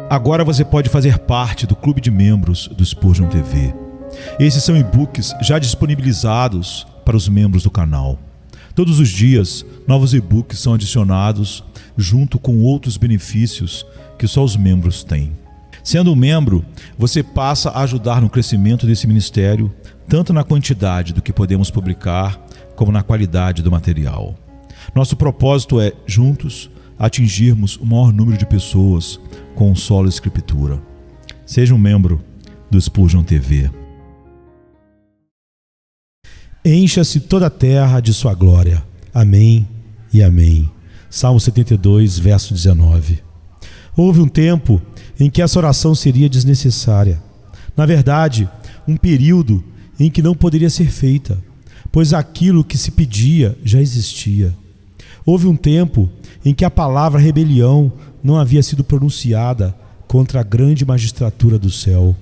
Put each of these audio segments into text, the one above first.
Agora você pode fazer parte do clube de membros do Spurgeon TV. Esses são e-books já disponibilizados para os membros do canal. Todos os dias, novos e-books são adicionados junto com outros benefícios que só os membros têm. Sendo um membro, você passa a ajudar no crescimento desse ministério, tanto na quantidade do que podemos publicar, como na qualidade do material. Nosso propósito é, juntos, atingirmos o maior número de pessoas com solo escritura. Seja um membro do Spurgeon TV. Encha-se toda a terra de sua glória. Amém e amém. Salmo 72, verso 19. Houve um tempo em que essa oração seria desnecessária. Na verdade, um período em que não poderia ser feita, pois aquilo que se pedia já existia. Houve um tempo em que a palavra rebelião não havia sido pronunciada contra a grande magistratura do céu.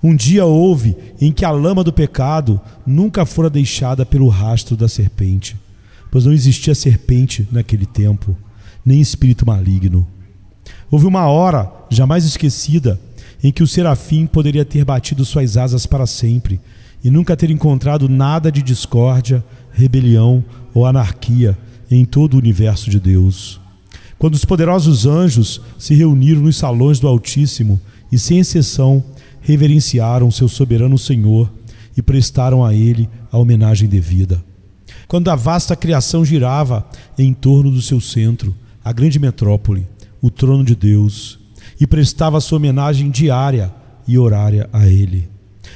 Um dia houve em que a lama do pecado nunca fora deixada pelo rastro da serpente, pois não existia serpente naquele tempo, nem espírito maligno. Houve uma hora, jamais esquecida, em que o serafim poderia ter batido suas asas para sempre e nunca ter encontrado nada de discórdia, rebelião ou anarquia em todo o universo de Deus. Quando os poderosos anjos se reuniram nos salões do Altíssimo e, sem exceção, reverenciaram seu soberano Senhor e prestaram a ele a homenagem devida. Quando a vasta criação girava em torno do seu centro, a grande metrópole, o trono de Deus, e prestava sua homenagem diária e horária a ele.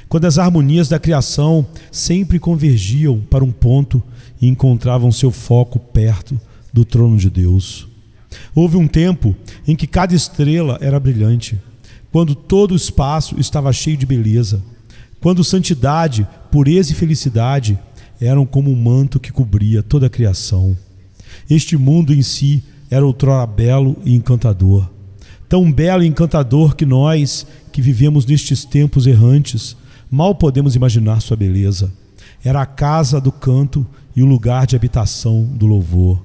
Quando as harmonias da criação sempre convergiam para um ponto e encontravam seu foco perto do trono de Deus. Houve um tempo em que cada estrela era brilhante, quando todo o espaço estava cheio de beleza, quando santidade, pureza e felicidade eram como um manto que cobria toda a criação. Este mundo em si era outrora belo e encantador, tão belo e encantador que nós, que vivemos nestes tempos errantes, mal podemos imaginar sua beleza. Era a casa do canto e o lugar de habitação do louvor.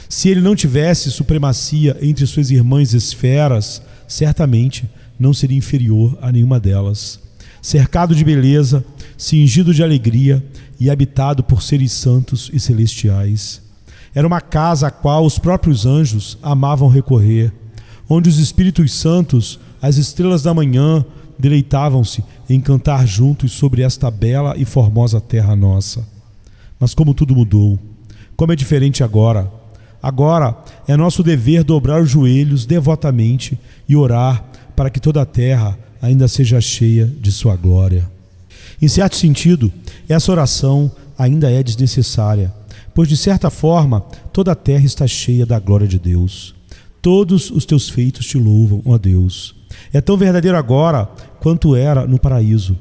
Se ele não tivesse supremacia entre suas irmãs esferas, certamente não seria inferior a nenhuma delas. Cercado de beleza, cingido de alegria e habitado por seres santos e celestiais. Era uma casa a qual os próprios anjos amavam recorrer, onde os Espíritos Santos, as estrelas da manhã, deleitavam-se em cantar juntos sobre esta bela e formosa terra nossa. Mas como tudo mudou, como é diferente agora. Agora é nosso dever dobrar os joelhos devotamente e orar para que toda a terra ainda seja cheia de sua glória. Em certo sentido, essa oração ainda é desnecessária, pois de certa forma toda a terra está cheia da glória de Deus. Todos os teus feitos te louvam, ó Deus. É tão verdadeiro agora quanto era no paraíso.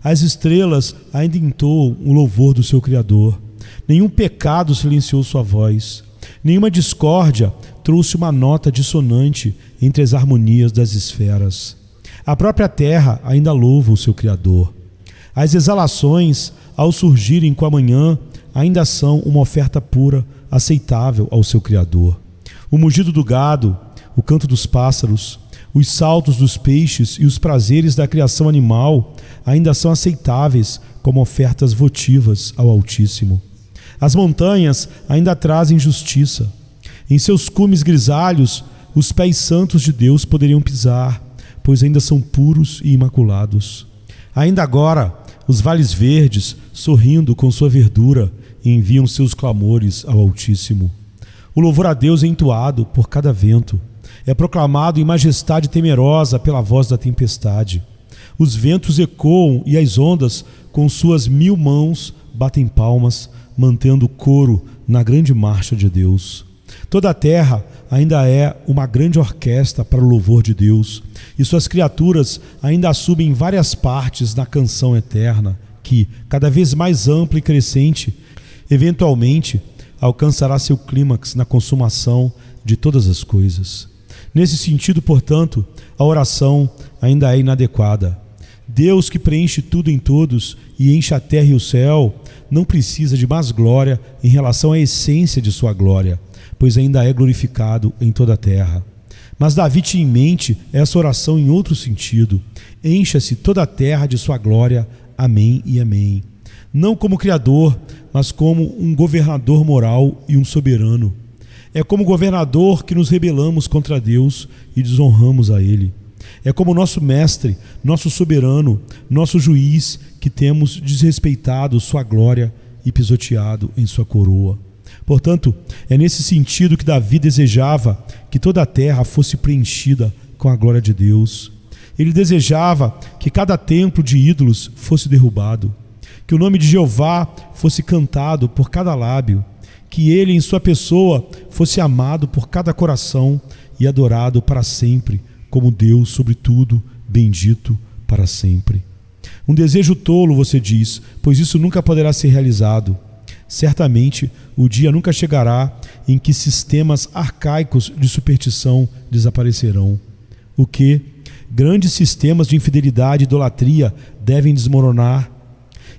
As estrelas ainda entoam o louvor do seu Criador. Nenhum pecado silenciou sua voz. Nenhuma discórdia trouxe uma nota dissonante entre as harmonias das esferas. A própria terra ainda louva o seu Criador. As exalações, ao surgirem com a manhã, ainda são uma oferta pura, aceitável ao seu Criador. O mugido do gado, o canto dos pássaros, os saltos dos peixes e os prazeres da criação animal ainda são aceitáveis como ofertas votivas ao Altíssimo. As montanhas ainda trazem justiça. Em seus cumes grisalhos, os pés santos de Deus poderiam pisar, pois ainda são puros e imaculados. Ainda agora, os vales verdes, sorrindo com sua verdura, enviam seus clamores ao Altíssimo. O louvor a Deus é entoado por cada vento. É proclamado em majestade temerosa pela voz da tempestade. Os ventos ecoam e as ondas, com suas 1000 mãos, batem palmas, mantendo o coro na grande marcha de Deus. Toda a terra ainda é uma grande orquestra para o louvor de Deus, e suas criaturas ainda assumem várias partes na canção eterna, que, cada vez mais ampla e crescente, eventualmente alcançará seu clímax na consumação de todas as coisas. Nesse sentido, portanto, a oração ainda é inadequada. Deus, que preenche tudo em todos e enche a terra e o céu, não precisa de mais glória em relação à essência de sua glória, pois ainda é glorificado em toda a terra. Mas Davi tinha em mente essa oração em outro sentido. Encha-se toda a terra de sua glória. Amém e amém. Não como criador, mas como um governador moral e um soberano. É como governador que nos rebelamos contra Deus e desonramos a Ele. É como nosso mestre, nosso soberano, nosso juiz, que temos desrespeitado sua glória e pisoteado em sua coroa. Portanto, é nesse sentido que Davi desejava que toda a terra fosse preenchida com a glória de Deus. Ele desejava que cada templo de ídolos fosse derrubado, que o nome de Jeová fosse cantado por cada lábio, que ele em sua pessoa fosse amado por cada coração e adorado para sempre, como Deus sobre tudo, bendito para sempre. Um desejo tolo, você diz, pois isso nunca poderá ser realizado. Certamente, o dia nunca chegará em que sistemas arcaicos de superstição desaparecerão. O que? Grandes sistemas de infidelidade e idolatria devem desmoronar.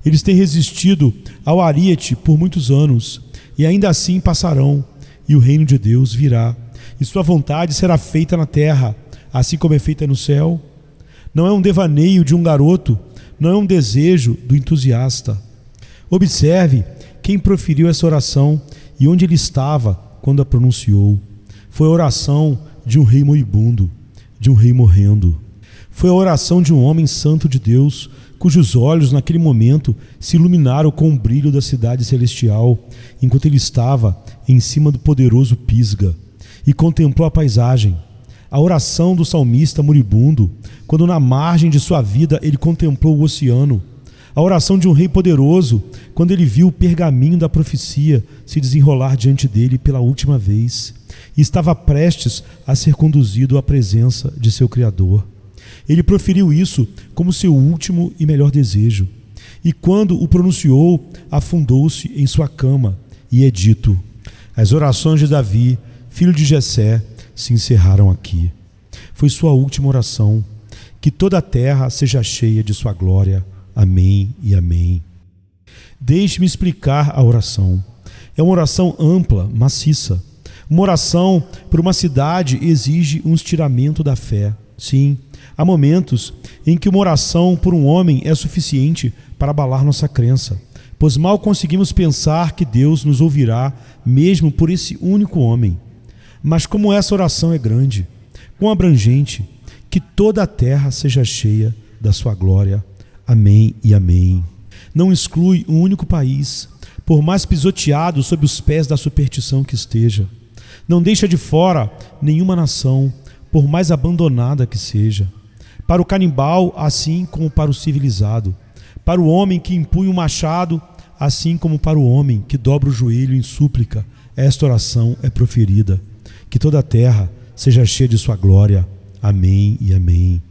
Eles têm resistido ao ariete por muitos anos, e ainda assim passarão, e o reino de Deus virá, e sua vontade será feita na terra, assim como é feita no céu. Não é um devaneio de um garoto, não é um desejo do entusiasta. Observe quem proferiu essa oração e onde ele estava quando a pronunciou. Foi a oração de um rei moribundo, de um rei morrendo. Foi a oração de um homem santo de Deus, cujos olhos naquele momento se iluminaram com o brilho da cidade celestial, enquanto ele estava em cima do poderoso Pisga e contemplou a paisagem. A oração do salmista moribundo, quando na margem de sua vida ele contemplou o oceano. A oração de um rei poderoso, quando ele viu o pergaminho da profecia se desenrolar diante dele pela última vez e estava prestes a ser conduzido à presença de seu Criador. Ele proferiu isso como seu último e melhor desejo. E quando o pronunciou, afundou-se em sua cama, e é dito: as orações de Davi, filho de Jessé, se encerraram aqui. Foi sua última oração. Que toda a terra seja cheia de sua glória. Amém e amém. Deixe-me explicar a oração. É uma oração ampla, maciça. Uma oração por uma cidade exige um estiramento da fé. Sim, há momentos em que uma oração por um homem é suficiente para abalar nossa crença, pois mal conseguimos pensar que Deus nos ouvirá mesmo por esse único homem. Mas como essa oração é grande, quão abrangente, que toda a terra seja cheia da sua glória. Amém e amém. Não exclui um único país, por mais pisoteado sob os pés da superstição que esteja. Não deixa de fora nenhuma nação, por mais abandonada que seja. Para o canibal, assim como para o civilizado. Para o homem que empunha o machado, assim como para o homem que dobra o joelho em súplica, esta oração é proferida. Que toda a terra seja cheia de sua glória. Amém e amém.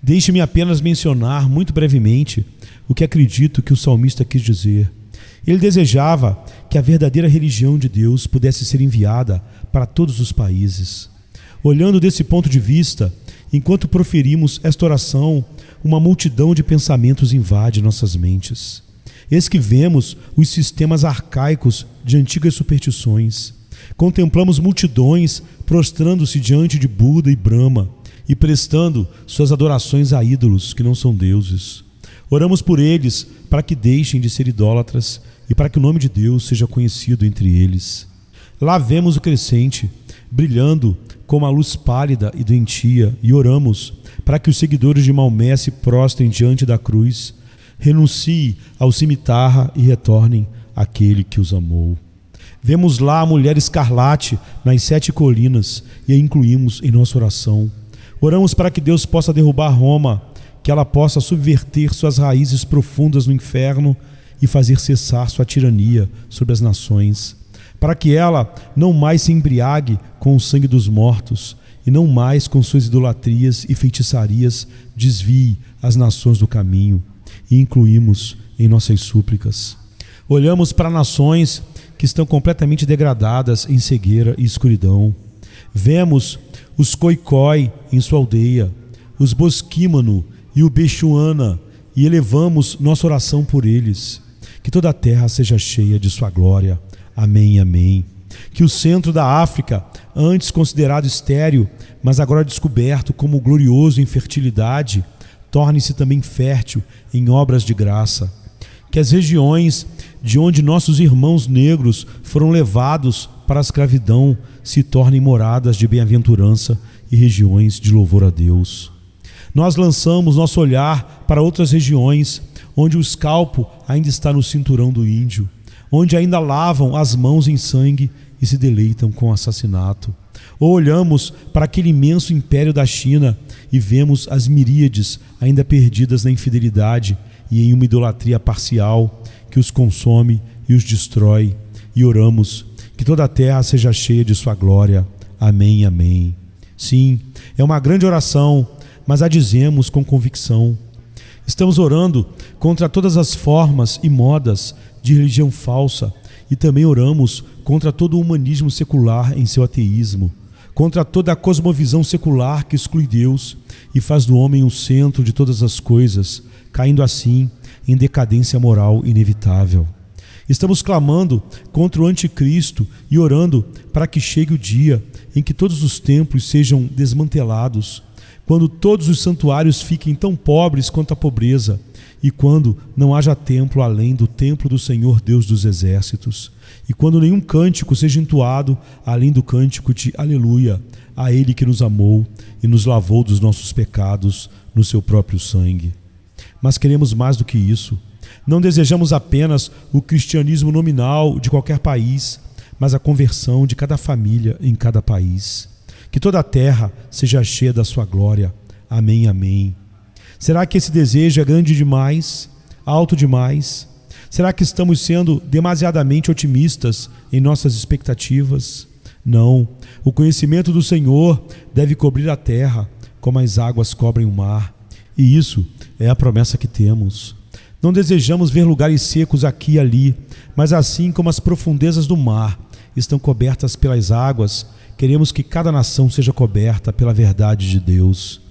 Deixe-me apenas mencionar muito brevemente o que acredito que o salmista quis dizer. Ele desejava que a verdadeira religião de Deus pudesse ser enviada para todos os países. Olhando desse ponto de vista, enquanto proferimos esta oração, uma multidão de pensamentos invade nossas mentes. Eis que vemos os sistemas arcaicos de antigas superstições. Contemplamos multidões prostrando-se diante de Buda e Brahma e prestando suas adorações a ídolos que não são deuses. Oramos por eles para que deixem de ser idólatras e para que o nome de Deus seja conhecido entre eles. Lá vemos o crescente, brilhando como a luz pálida e doentia, e oramos para que os seguidores de Maomé se prostrem diante da cruz, renunciem ao cimitarra e retornem àquele que os amou. Vemos lá a mulher escarlate nas 7 colinas e a incluímos em nossa oração. Oramos para que Deus possa derrubar Roma, que ela possa subverter suas raízes profundas no inferno e fazer cessar sua tirania sobre as nações, para que ela não mais se embriague com o sangue dos mortos e não mais com suas idolatrias e feitiçarias desvie as nações do caminho, e incluímos em nossas súplicas. Olhamos para nações que estão completamente degradadas em cegueira e escuridão. Vemos os Khoikhoi em sua aldeia, os Bosquímano e o Bechuana, e elevamos nossa oração por eles. Que toda a terra seja cheia de sua glória. Amém, amém. que o centro da África, antes considerado estéril, mas agora descoberto como glorioso em fertilidade, torne-se também fértil em obras de graça. Que as regiões de onde nossos irmãos negros foram levados para a escravidão se tornem moradas de bem-aventurança e regiões de louvor a Deus. Nós lançamos nosso olhar para outras regiões onde o escalpo ainda está no cinturão do índio, onde ainda lavam as mãos em sangue e se deleitam com o assassinato. Ou olhamos para aquele imenso império da China e vemos as miríades ainda perdidas na infidelidade e em uma idolatria parcial que os consome e os destrói, e oramos que toda a terra seja cheia de sua glória. Amém, amém. Sim, é uma grande oração, mas a dizemos com convicção. Estamos orando contra todas as formas e modas de religião falsa e também oramos contra todo o humanismo secular em seu ateísmo, contra toda a cosmovisão secular que exclui Deus e faz do homem o centro de todas as coisas, caindo assim em decadência moral inevitável. Estamos clamando contra o anticristo e orando para que chegue o dia em que todos os templos sejam desmantelados, quando todos os santuários fiquem tão pobres quanto a pobreza, e quando não haja templo além do templo do Senhor Deus dos exércitos, e quando nenhum cântico seja entoado além do cântico de Aleluia, a Ele que nos amou e nos lavou dos nossos pecados no seu próprio sangue. Mas queremos mais do que isso. Não desejamos apenas o cristianismo nominal de qualquer país, mas a conversão de cada família em cada país. Que toda a terra seja cheia da sua glória. Amém, amém. Será que esse desejo é grande demais? Alto demais? Será que estamos sendo demasiadamente otimistas em nossas expectativas? Não. O conhecimento do Senhor deve cobrir a terra, como as águas cobrem o mar. E isso é a promessa que temos. Não desejamos ver lugares secos aqui e ali, mas assim como as profundezas do mar estão cobertas pelas águas, queremos que cada nação seja coberta pela verdade de Deus.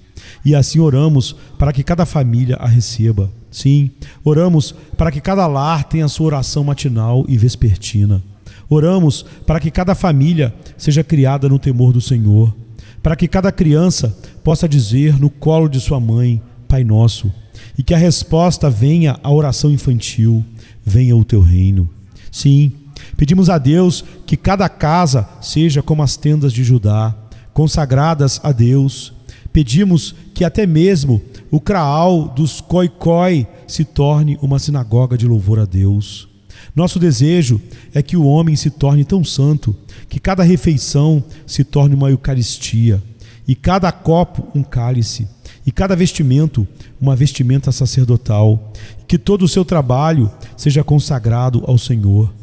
E assim oramos para que cada família a receba. Sim, oramos para que cada lar tenha sua oração matinal e vespertina. Oramos para que cada família seja criada no temor do Senhor, para que cada criança possa dizer no colo de sua mãe, Pai Nosso, e que a resposta venha à oração infantil, venha o teu reino. Sim, pedimos a Deus que cada casa seja como as tendas de Judá, consagradas a Deus. Pedimos que até mesmo o Kraal dos Khoikhoi se torne uma sinagoga de louvor a Deus. Nosso desejo é que o homem se torne tão santo que cada refeição se torne uma Eucaristia, e cada copo um cálice, e cada vestimento uma vestimenta sacerdotal, e que todo o seu trabalho seja consagrado ao Senhor.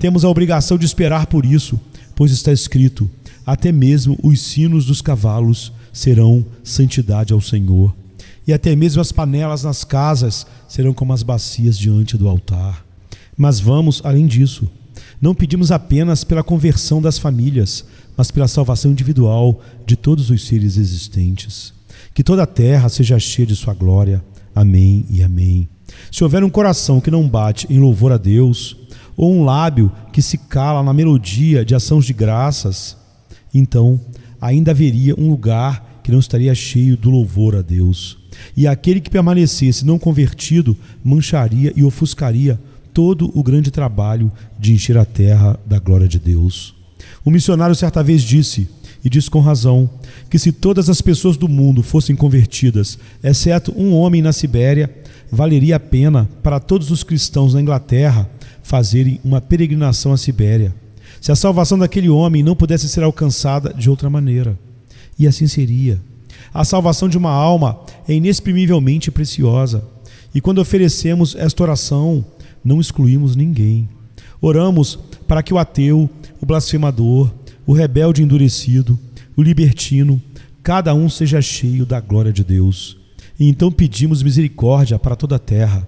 Temos a obrigação de esperar por isso, pois está escrito: até mesmo os sinos dos cavalos serão santidade ao Senhor, e até mesmo as panelas nas casas serão como as bacias diante do altar. Mas vamos além disso. Não pedimos apenas pela conversão das famílias, mas pela salvação individual de todos os seres existentes. Que toda a terra seja cheia de sua glória. Amém e amém. Se houver um coração que não bate em louvor a Deus, ou um lábio que se cala na melodia de ações de graças, então ainda haveria um lugar que não estaria cheio do louvor a Deus. E aquele que permanecesse não convertido mancharia e ofuscaria todo o grande trabalho de encher a terra da glória de Deus. O missionário certa vez disse, e diz com razão, que se todas as pessoas do mundo fossem convertidas, exceto um homem na Sibéria, valeria a pena para todos os cristãos na Inglaterra fazerem uma peregrinação à Sibéria, se a salvação daquele homem não pudesse ser alcançada de outra maneira. E assim seria. A salvação de uma alma é inexprimivelmente preciosa, e quando oferecemos esta oração, não excluímos ninguém. Oramos para que o ateu, o blasfemador, o rebelde endurecido, o libertino, cada um seja cheio da glória de Deus. E então pedimos misericórdia para toda a terra.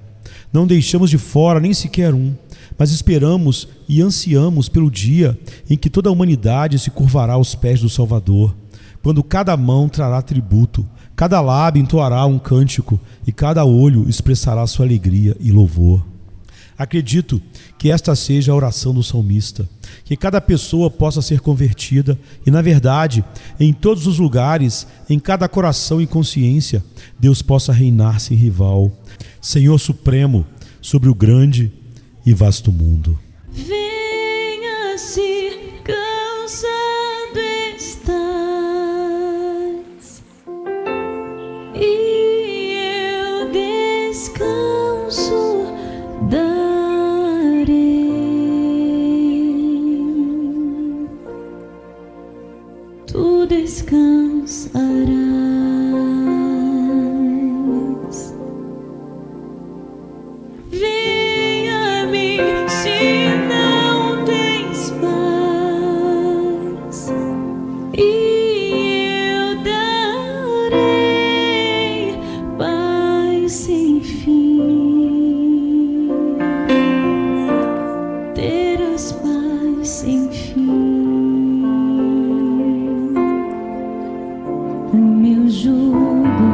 Não deixamos de fora nem sequer um, mas esperamos e ansiamos pelo dia em que toda a humanidade se curvará aos pés do Salvador, quando cada mão trará tributo, cada lábio entoará um cântico e cada olho expressará sua alegria e louvor. Acredito que esta seja a oração do salmista, que cada pessoa possa ser convertida e, na verdade, em todos os lugares, em cada coração e consciência, Deus possa reinar sem rival, Senhor supremo sobre o grande e vasto mundo. Venha se cansado estás, e eu descanso darei. Tu descansarás. Venha-me se não tens paz, e eu darei paz sem fim. Terás paz sem fim. O meu jugo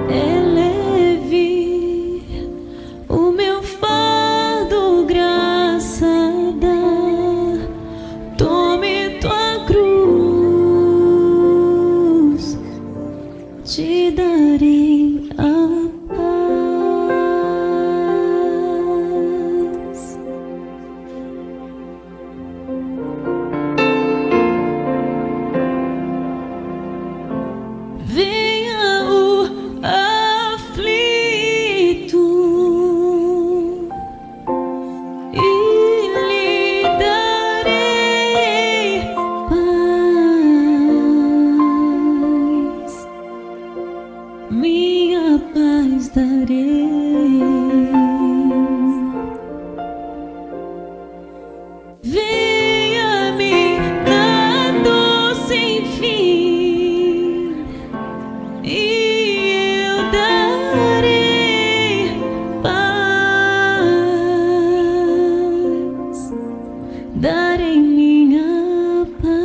é leve, o meu fardo graça dá. Tome tua cruz, te darei a paz. Venha o aflito e lhe darei paz, minha paz darei. Venha-me na dor sem fim, e eu darei paz, darei minha paz.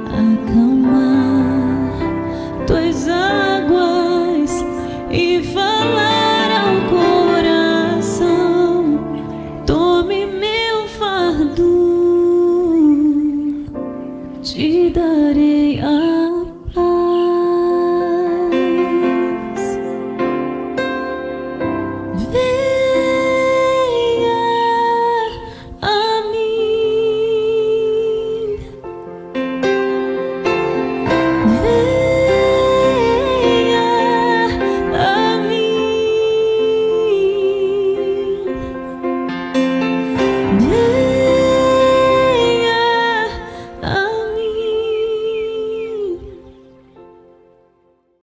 Acalmar tuas águas e falar ao coração. Tome meu fardo, te darei a